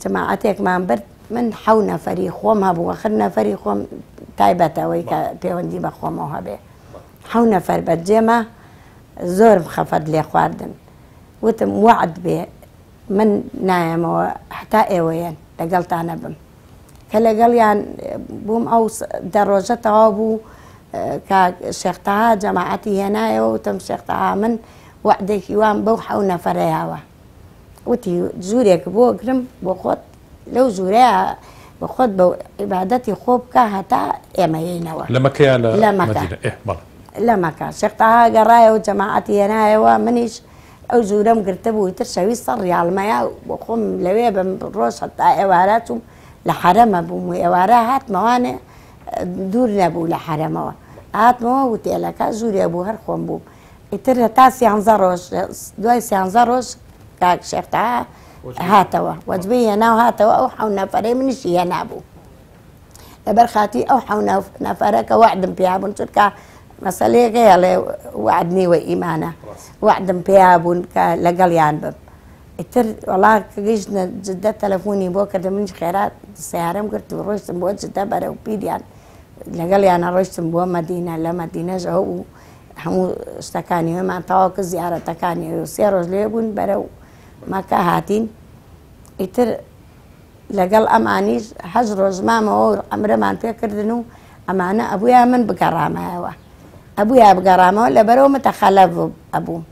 جەماعەتێکمان برد من 7 نەفەری خۆم هەبوو وەخر نەفەری خۆم تایبەتەوەی کە پەیوەندی بە خۆمەوە هەبێ 7 نەفەر بەجێمە زۆرم خەفەت لێ خواردن وتم وعد بێ من نایەمەوە حتا ئێوەیەن لەگەڵتانە بم کە لەگەڵیان بووم ئەو دەڕۆژە تەواو بوو کە شێختەها جەماعەتی هێنایەوە وتم شێختەها من وعدێکی وام بەو 7 نەفەرەیەوە وتی ژوورێک بۆ گرم بۆ خۆت لەو ژوورەیە بە خۆت بە عیبادەتی خۆ بکە هەتا ئێمەیەینەوە لە مەکەیە لە مەکە شێختەها گەڕایەوە جەماعەتی هێنایەوە منیش ئەو ژوورەم گرتە بوو تر 600 ریالمەیە بۆ خۆم لەوێ بم ڕۆژ هەتا ئێوارە چوم لە حرەمە بووم و ئێوارە هاتمەوانێ دوور نەبوو لە حرەمەوە هاتمەوە وتێلەکە ژوورێ بوو هەر خۆم بوو ئیتر تا 13 ڕۆژ دوای 13 ڕۆژ کاک شێختەها هاتەوە وەجبەی هێناو هاتەوە ئەو 7 نەفەرەی منیشی هێنابوو لەبەر خاتی ئەو 7 نەفەرەکە وعدم پێیا بوون چونکە مەسەلەیەک هەیە وعد نیوە ئیمانە وعدم پێیا بوون کە لەگەڵیان بم ئیتر وەڵا کە گەیشتنە جدە تەلەفۆنی بۆ کردە منیش خێرات سیارەم کرد و ڕۆیشتم بۆ جدە بەرەو پیریان لەگەڵیانە ڕۆیشتم بۆ مەدینە لە مەدینەش ئەو هەموو شتەکانی وێمان تەواو زیارەتەکانی و 3 ڕۆژ لێ بوون بەرەو مەکە هاتین ئیتر لەگەڵ ئەمانیش 8 ڕۆژ مامەوە و ئەمرەمان پێکردن و ئەمانە ئەبوویان من بگەڕامایەوە ئەبوویان بگەڕامەوە لەبەرەوە متەخەلەف ئەبووم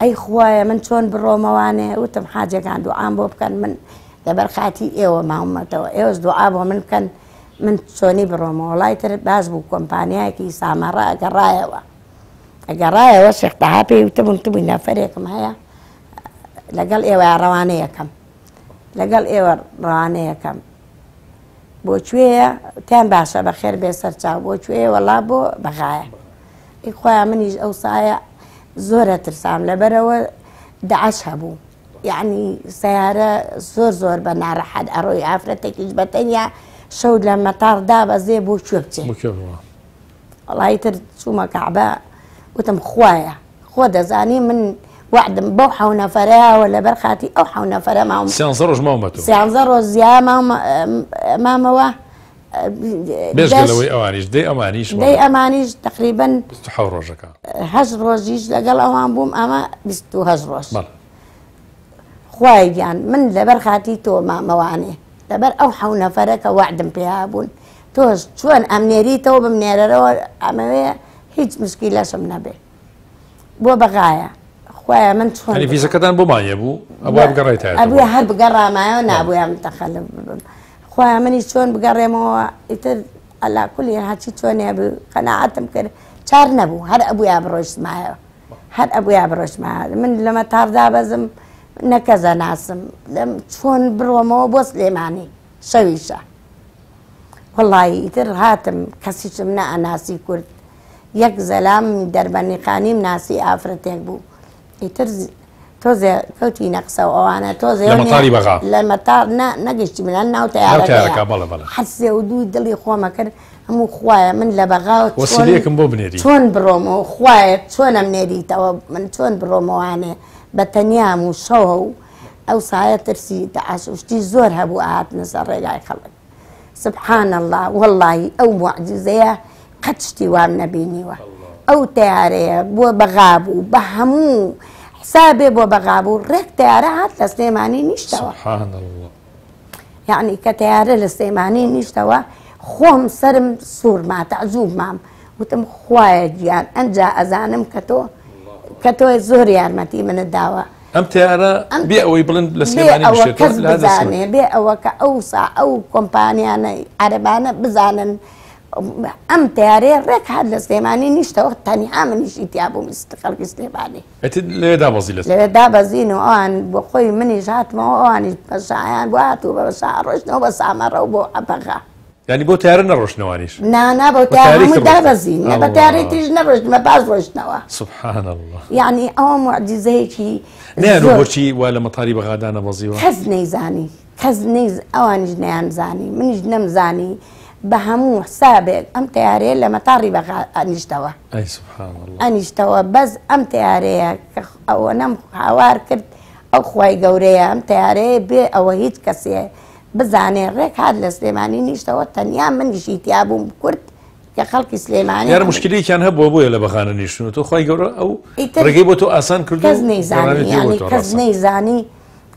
ئەی خوایە من چۆن بڕۆمەوانێ وتم حاجەکان دوعام بۆ بکەن من لەبەر خاتی ئێوە ماومەتەوە ئێوەش دوعا بۆ من بکەن من چۆنی بڕۆمەوە وڵای تر باش بوو کۆمپانیایەکی سامەڕە ئەگەڕایەوە شێختەها پێی وتبوون تبووی نەفەرێکم هەیە لەگەڵ ئێوە ڕەوانەیەکەم لەگەڵ ئێوە ڕەوانەیەکەم بۆ کوێیە تیان باشە بە خێر بێ سەرچاو بۆ کوێیە وەڵا بۆ بەغایە ئەی خۆیان منیش ئەو سایە زۆرە ترسام لەبەرەوە داعش هەبوو یعنی سیارە زۆر بە ناڕەحەت ئەڕۆی ئافرەتێکیش بەتەنیا شەو لە مەتاڕ دابەزێ بۆ کوێ بچێ وەڵای تر چوومە کەعبە وتم خوایە خۆ دەزانی من وعدم بەو 7 نەفەرەیەوە لەبەر خاتی ئەو 7 نەفەرە ماوم 13 ڕۆژ ماومەتەوە 13 ڕۆژ زیا مامەوە بێژگەلەوەی ئەوانیش دەی ئەمانیش تقریباً 27 ڕۆژەکە 8 ڕۆژیش لەگەڵ ئەوان بووم ئەمە 28 ڕۆژ خوای گیان من لەبەر خاتی تۆ مامەوانێ لەبەر ئەو 7 نەفەرە کە وعدم پێیا بوون تۆش چۆن ئەمنێریتەوە بمنێرەرەوە ئەمەوێ هیچ مشکیلەشم نەبێ بۆ بەغایە خوایە من چۆن فیزەکەتان بۆ مایە بوو ئەوە بگەڕێتەوە ئەبووە هەر بگەڕامایەوە نابووە متەخەلف ببم خوایە منی چۆن بگەڕێمەوە ئیتر ئەلا کولی هاچی چۆنێ بوو قەناعەتم کرد چار نەبوو هەر ئەبوویا بڕۆیشتمایەوە هەر ئەبوویا بڕۆیشتمایە من لە مەتاڕدا بەزم نەکەزە ناسم چۆن بڕۆمەوە بۆ سلێمانی شەویشە وەڵی ئیتر هاتم کەسیشم نەئەناسی کورد یەک زەلام دەربەنیقانیم ناسی ئافرەتێک بوو ئیتر تۆزێ کەوتی نەقسە و ئەوانە تۆزێ لە مەتاڕ نەگەشتی منە ناو تەیارەکە حەسێ و دووی دڵی خۆمە کرد هەموو خوایە من لە بەغاوە وەسیلەیەکم بۆ بنێری چۆن بڕۆمەوە خوایە چۆن ئەمنێریتەوە من چۆن بڕۆمەوانێ بە تەنیام و شەوە و ئەو سایە ترسی داعش شتی زۆر هەبوو ئاهاتنە سەر ڕێگای خەڵک سبحان الله وەڵڵی ئەو موعجزەیە قەت شتی وام نەبینیوە ئەو تیارەیە بۆ بەغابوو بە هەموو حسابێ بۆ بەغابوو ڕێک تیارە هات لە سلێمانی نیشتەوە یعنی کە تیارە لە سلێمانی نیشتەوە خۆم سرم سوورما تەعجوب مام وتم خوایە گیان ئەنجا ئەزانم کە تۆ زۆر یارمەتی منت داوە ئەم تیارە بێ ئەوەی بڵند لە سلێمانی کەس بزانێ بێ ئەوە کە ئەو کۆمپانیانە عەرەبانە بزانن ئەم تیارەیە ڕێک هات لە سلێمانی نیشتەوە تەنیا منیشی تیا بووم خەڵکی سلێمانی لێ دابەزی لەوێ دابەزین و ئەوان بۆ خۆی منیش هاتمەوە ئەوانیش بەشایان بۆ هاتوو بە بەشا ڕۆژنەوە بە سامەڕە و بۆ ئەبەغا ینی بۆ تیارە نەڕۆشنەوانیش نانا بۆ تیارە دابەزین بە تیارەی تریش نەڕۆشتمە باش ڕۆشتنەوە سبحان الله یعنی ئەوە موعجزەیەکی نێن بۆچی وا لە مەتاری بەغادا نەبەزیوە کەس نەیزانی کەس ئەوانیش نەیانزانی منیش نەمزانی بە هەموو حسابێک ئەم تیارەیە لە مەتاڕی بەغا ئەنیشتەوە ئەنیشتەوە بەس ئەم تیارەیە کە ئەوە نەم هاوار کرد ئەو خوای گەورەیە ئەم تیارەیە بێ ئەوە هیچ کەسێ بزانێ ڕێک هات لە سلێمانی نیشتەوە تەنیا منیشی تیا بووم کورد کە خەڵکی سلێمانی یارە مشکلەیەکیان هەبووە بۆیە لە بەغانە نیشتن تۆ خوای گەورە ئەو ڕێگەی بۆ تۆ ئاسان کردو کەس نەیزانی یعنی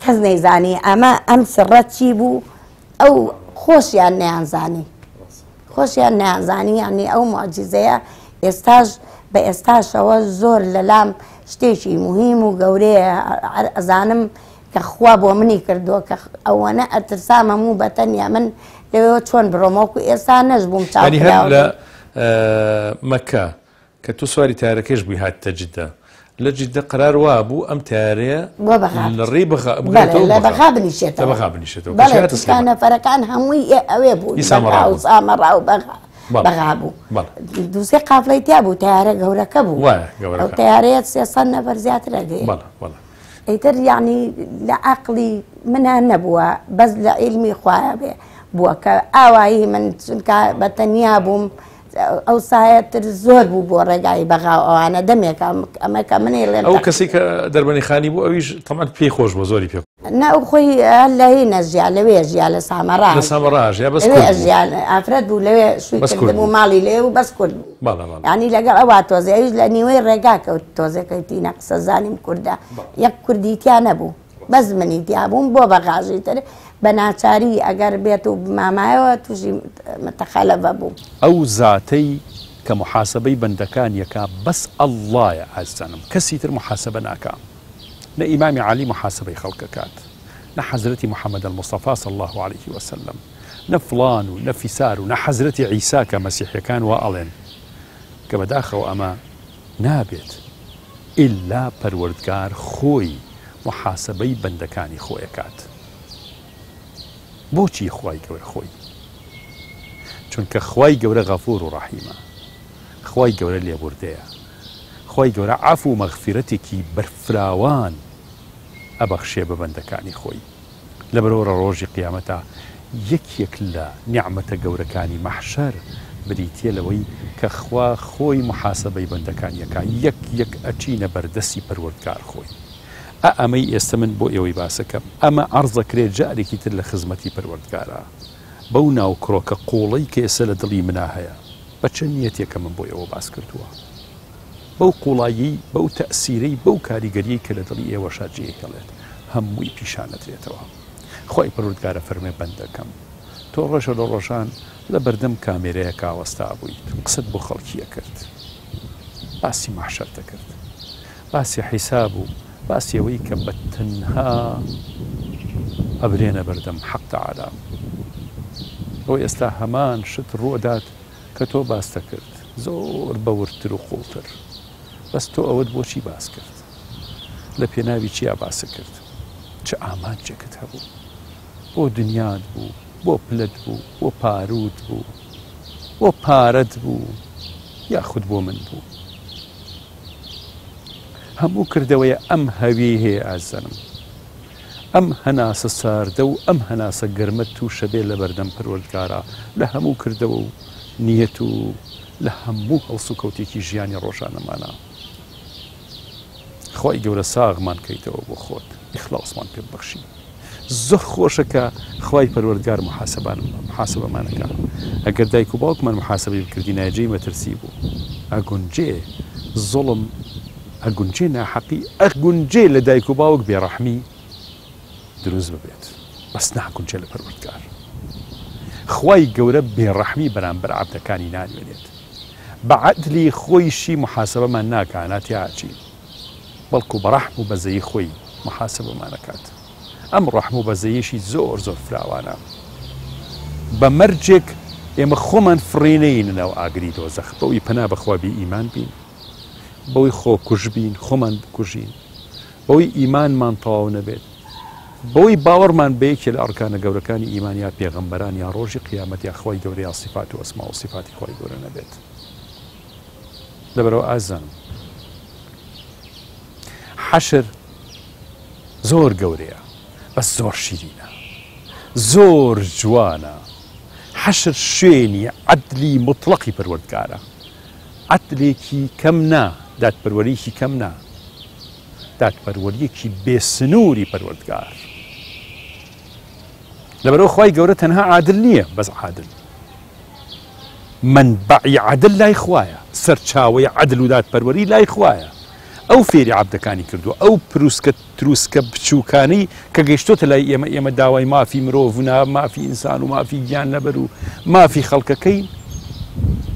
کەس نەیزانی ئەمە ئەم سڕەت چی بوو ئەو خۆشیان نەیانزانی یعنی ئەو موعجزەیە ئێستاش بە ئێستاشەوە زۆر لەلام شتێکی مهم و گەورەیە ئەزانم کە خوا بۆ منی کردووە کە ئەوەنە ئەترسام هەموو بەتەنیا من لەوێ چۆن بڕۆمەوەکو ئێستا نەشبووم هەر لە مەکە کە تو سواری تارەکەش بووی هاتتە جدە لە جدە قرار وا بوو ئەم تارەیە لە ڕێی لە بەغا بنیشێتەوە بەڵێ تشکانە فەرەکان هەمووی ئەوێ بوو سامەڕا و بەغا بوو دووسێ قافڵەی تیا بوو تیارە گەورەکە بوو ئەو تیارەیە 300 نەفەر زیاترە گەی ئەیتر یعنی لە عەقڵی منان نەبووە بەس لە عیلمی خوایە بێ بووە کە ئاوایی من چونکە بەتەنیا بووم ئەو سایەتر زۆر بوو بۆ ڕێگای بەغا ئەوانە دەمێکە ئەمەکە منێ لێن ئەو کەسی کە دەربەنی خانی بوو ئەویش تەمان پێی خۆش بۆ زۆری پێ ناو خۆی لەهی نەژیا لەوێ ژیا لە سامەڕاژ لە سامەڕاژ یا بەس ژیان ئافرەت بوو لەوێ شووی کردم و ماڵی لێ و بەس کورد بوو ینی لەگەڵ ئەوە تۆزێ ئەویش لە نیوەی ڕێگا کەوت تۆزەکەیتینە قسە زانیم کووردە یەک کوردیتیان نەبوو بەس منیتیا بووم بۆ بەغاژی تر بە ناچاری ئەگەر بێت و بمامایەوە تووشی متەخەلەفە بوو ئەو زاتەی کە محاسبەی بەندەکان یەکا بەس ئەڵڵایە ئازانم کەسی تر محاسبە ناکا نە ئیمامی عالی محاسبەی خەڵکە کات نە حەزرەتی محەممەد المستەفا صلی الله عليه وسلم نە فڵان و نە فیسار و نە حەزرەتی عیسا کە مەسیحیەکان وا ئەڵێن کە بەداخەوە ئەمە نابێت ئیلا پەروەردگار خۆی محاسبەی بەندەکانی خۆیەکات بۆچی خوای گەورە خۆی چونکە خوای گەورە غەفور و ڕەحیمە خوای گەورە لێبوردەیە خوای گەورە عەفو و مەغفیرەتێکی بەرفراوان ئەبەخشێ بە بەندەکانی خۆی لەبەرەوە ڕۆژی قیامەتە یەکێک لە نیعمەتە گەورەکانی مەحشەر بریتیە لەوەی کە خوا خۆی محاسبەی بەندەکانیەکە یەک ئەچینە بەردەستی پەروەردگار خۆی ئەمەی ئێستا من بۆ ئێوەی باسەکەم ئەمە عەرزەکرێت جارێکی تر لە خزمەتی پەروەردگارە بەو ناو کڕۆکە قوڵەی کە ئێستا لە دڵی منا هەیە بە چەند نیەتێکە من بۆ ئێوە باس کردووە بەو قوڵایی بەو تەئسیرەی بەو کاریگەریەی کە لە دڵی ئێوەشا جێهێڵێت هەمووی پیشانەدرێتەوە خۆی پەروەردگارە فەرمێ بەندەکەم تۆ ڕۆژە لە ڕۆژان لە بەردەم کامێرەیە کاوەستا بوویت قسەت بۆ خەڵکیە کرد باسی مەحشەر دەکرد باسی حیساب و باسیەوەی کە بە تەنها ئەبرێنە بەردەم حەق تەعالا ئەو ئێستا هەمان شت ڕۆدات کە تۆ باس دەکرد زۆر بەورتر و قوڵتر بەس تۆ ئەوەت بۆچی باس کرد لە پێناوی چیا باسە کرد چه ئامانجێکت هەبوو بۆ دنیات بوو بۆ پلت بوو بۆ پارود بوو بۆ پارەت بوو یاخود بۆ من بوو هەموو کردەوەیە ئەم هەوی هەیە ئازانم ئەم هەناسە ساردە و ئەم هەناسە گەرمەت تووشە بێ لە بەردەم پەروەردگارە لە هەموو کردەوە و نیەت و لە هەموو هەڵسو کەوتێکی ژیانی ڕۆژانەمانە خۆی گەورە ساغمان کەیتەوە بۆ خۆت ئیخلاصمان پێ ببەخشی زۆر خۆشەکە خی پەروەردگار محاسبەمانەکە ئەگەر دایک و باوکمان محاسبەی بکردی ناجێی مەترسی بوو ئەگونجێ زوڵم ئەگونجێ ناحەقی ئەگونجێ لە دایک و باوک بێڕەحمی دروست ببێت بەس ناگونجێ لە پەروەردگار خی گەورە بێڕەحمی بەرامبەر عەبدەکانی نانوێنێت بە عەدلی خۆیشی محاسبەمان ناکانات یاچی بەڵکو بە ڕەحم و بەزەیی خۆی محاسبەمانەکات ئەم ڕەحم و بەزەیەشی زۆر زۆر فراوانە بە مەرجێک ئێمە خۆمان فڕێنەینەوە ئاگری دۆزەخ بەوەی پەنا بەخوا بی ئیمان بین بەوەی خۆ کوژ بین خۆمان بکوژین بەوەی ئیمانمان تەواو نەبێت بەوەی باوەڕمان بەیەکێ لە ئەرکانە گەورەکانی ئیمانیا پێغەمبەران یا ڕۆژی قیامەت یا خۆی گەورە یا سیفات و ئەسما و سیفاتی خۆی گەورە نەبێت لەبەرەوە ئازانم حەشر زۆر گەورەیە بەس زۆر شیرینە زۆر جوانە حەشر شوێنی عەدلی مطلقی پەروەردگارە عەدلێکی کەم نا دادپەروەریەکی کەم نا دادپەروەریەکی بێسنووری پەروەردگار لەبەرەوە خی گەورە تەنها عادل نییە بەس عادل منبعی عادل لای خوایە سەرچاوەی عادل و دادپەروەری لای خوایە ئەو فێری عەبدەکانی کردووە ئەو پرووسکە تروسکە بچووکانەی کە گەیشتۆتە لای ئێمە داوای مافی مرۆڤ و مافی ئینسان و مافی گیان لەبەر و مافی خەڵکەکەین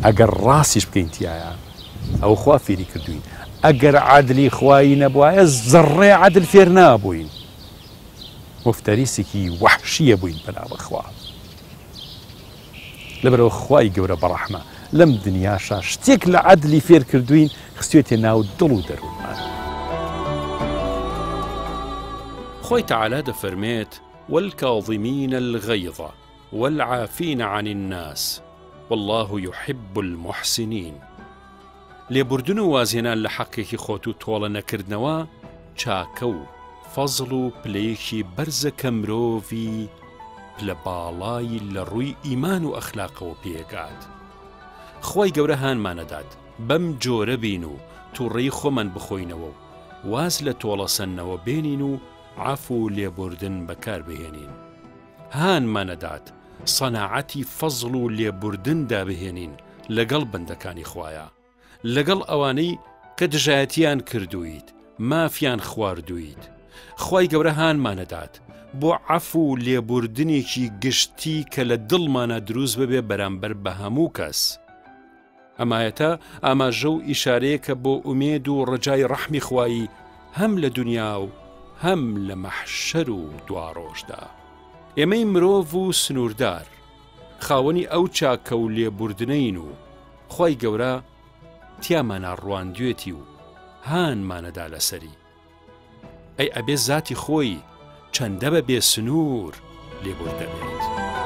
ئەگەر ڕاستیش بکەین تایە ئەو خوا فێری کردوین ئەگەر عادلی خوایی نەبوایە زەڕێ عادل فێر نابووین مفتەریسێکی وەحشیە بووین پەنا بەخوا لەبەرەوە خوای گەورە بەڕەحمە لەم دنیاشا شتێک لە عەدلی فێر کردوین خستوێتێ ناو دڵ و دەروونمان خۆی تەعالە دەفەرمێت والكاظمين الغيظ والعافين عن الناس والله يحب المحسنين. لێبوردن و وازێنان لە حەقێکی خۆت و تۆڵە نەکردنەوە چاکە و فەزڵ و پلەیەکی بەرزەکە مرۆڤی لە باڵایی لە ڕووی ئیمان و ئەخلاقەوە پێکات. خۆی گەورە هانمانەدات بەم جۆرە بین و تووڕێی خۆمان بخۆینەوە و واز لە تۆڵەسەنەوە بێنین و عەفو و لێبوردن بەکار بهێنین. هانمانەدات سەناعەتی فەزڵ و لێبوردن دابهێنین لەگەڵ بەندەکانی خوایە، لەگەڵ ئەوانەی کە دژایەتیان کردویت، مافیان خواردویت. خۆی گەورە هانمانەدات بۆ عەفو و لێبوردنێکی گشتی کە لە دڵمانە دروست ببێ بەرامبەر بە هەموو کەس. ئەمایەتە ئاماژە و ئیشارەیەکە بۆ ئومێد و ڕەجای ڕەحمی خوایی هەم لە دنیا و هەم لە مەحشەر و دواڕۆژدا. ئێمەی مرۆڤ و سنووردار خاوەنی ئەو چاکە و لێبوردنەین و خۆی گەورە تیامانە ڕواندوێتی و هانمانەدا لەسەری. ئەی ئەبێ زاتی خۆی چەندە بە بێ سنوور لێبوردەبێت.